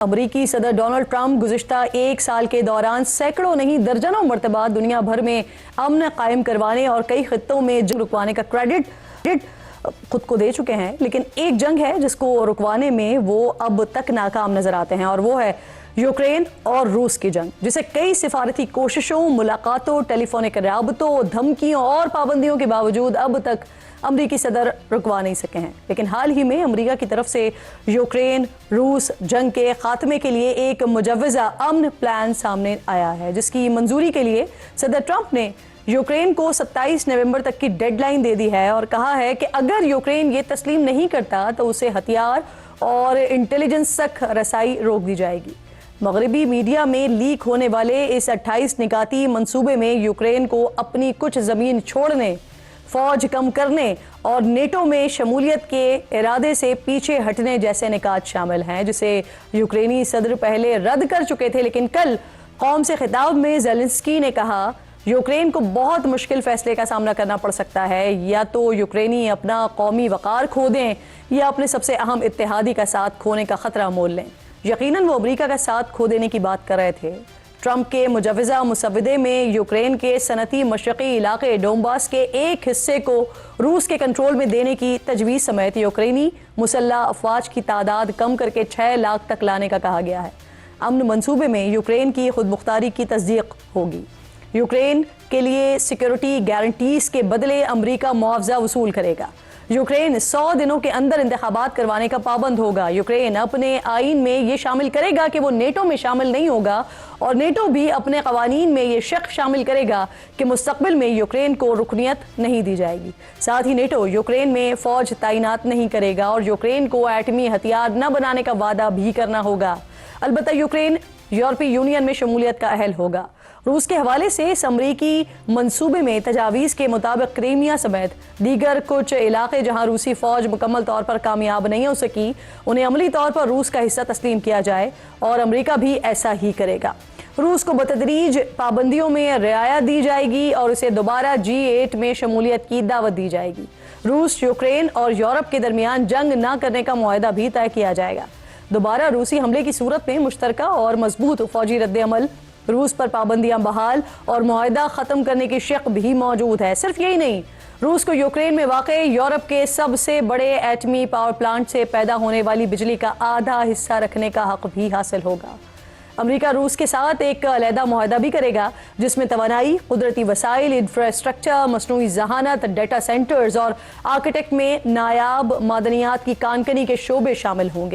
अमरीकी सदर Donald Trump गुज़िश्ता एक साल के दौरान सैकड़ों नहीं दर्जनों मरतबा दुनिया भर में अमन कायम करवाने और कई खित्तों में जंग रुकवाने का क्रेडिट खुद को दे चुके हैं, लेकिन एक जंग है जिसको रुकवाने में वो अब तक नाकाम नजर आते हैं और वो है यूक्रेन और रूस की जंग, जिसे कई सिफारती कोशिशों, मुलाकातों, टेलीफोनिक राबतों, धमकियों और पाबंदियों के बावजूद अब तक अमरीकी सदर रुकवा नहीं सके हैं। लेकिन हाल ही में अमरीका की तरफ से यूक्रेन रूस जंग के खात्मे के लिए एक मुजव्वज़ा अमन प्लान सामने आया है, जिसकी मंजूरी के लिए सदर ट्रंप ने यूक्रेन को 27 नवंबर तक की डेडलाइन दे दी है और कहा है कि अगर यूक्रेन ये तस्लीम नहीं करता तो उसे हथियार और इंटेलिजेंस तक रसाई रोक दी जाएगी। मगरबी मीडिया में लीक होने वाले इस 28 निकाती मंसूबे में यूक्रेन को अपनी कुछ ज़मीन छोड़ने, फौज कम करने और नेटो में शमूलियत के इरादे से पीछे हटने जैसे निकात शामिल हैं, जिसे यूक्रेनी सदर पहले रद्द कर चुके थे। लेकिन कल कौम से खिताब में ज़ेलेंस्की ने कहा यूक्रेन को बहुत मुश्किल फैसले का सामना करना पड़ सकता है, या तो यूक्रेनी अपना कौमी वक़ार खो दें या अपने सबसे अहम इत्तेहादी का साथ खोने का ख़तरा मोल लें। यकीनन वो अमेरिका का साथ खो देने की बात कर रहे थे। ट्रंप के मुजव्वज़ा मुसव्वदे में यूक्रेन के सनती मशरक़ी इलाके डोंबास के एक हिस्से को रूस के कंट्रोल में देने की तजवीज़ समेत यूक्रेनी मुसल्लह अफवाज की तादाद कम करके 6 लाख तक लाने का कहा गया है। अमन मंसूबे में यूक्रेन की खुद मुख्तारी की तस्दीक होगी। यूक्रेन के लिए सिक्योरिटी गारंटीज़ के बदले अमरीका मुआवजा वसूल करेगा। यूक्रेन 100 दिनों के अंदर इंतखाबात करवाने का पाबंद होगा। यूक्रेन अपने आइन में ये शामिल करेगा कि वो नेटो में शामिल नहीं होगा और नेटो भी अपने कवानीन में ये शर्त शामिल करेगा कि मुस्तकबिल में यूक्रेन को रुकनियत नहीं दी जाएगी। साथ ही नेटो यूक्रेन में फौज तैनात नहीं करेगा और यूक्रेन को एटमी हथियार न बनाने का वादा भी करना होगा। अलबत्ता यूक्रेन यूरोपीय यूनियन में शमूलियत का अहल होगा। रूस के हवाले से इस अमरीकी मंसूबे में तजावीज़ के मुताबिक क्रीमिया समेत दीगर कुछ इलाके जहां रूसी फौज मुकम्मल तौर पर कामयाब नहीं हो सकी, उन्हें अमली तौर पर रूस का हिस्सा तस्लीम किया जाए और अमरीका भी ऐसा ही करेगा। रूस को बतदरीज पाबंदियों में रियायत दी जाएगी और उसे दोबारा G8 में शमूलियत की दावत दी जाएगी। रूस, यूक्रेन और यूरोप के दरमियान जंग न करने का मुआहदा भी तय किया जाएगा। दोबारा रूसी हमले की सूरत में मुश्तरका और मजबूत फौजी रद्द-ए-अमल, रूस पर पाबंदियां बहाल और मुआहदा ख़त्म करने की शक भी मौजूद है। सिर्फ यही नहीं, रूस को यूक्रेन में वाक़े यूरोप के सबसे बड़े एटमी पावर प्लांट से पैदा होने वाली बिजली का आधा हिस्सा रखने का हक भी हासिल होगा। अमेरिका रूस के साथ एक अलहदा मुआहदा भी करेगा जिसमें तवानाई, कुदरती वसाइल, इंफ्रास्ट्रक्चर, मसनूई जहानत, डेटा सेंटर्स और आर्किटेक्ट में नायाब मादनियात की कानकनी के शोबे शामिल होंगे।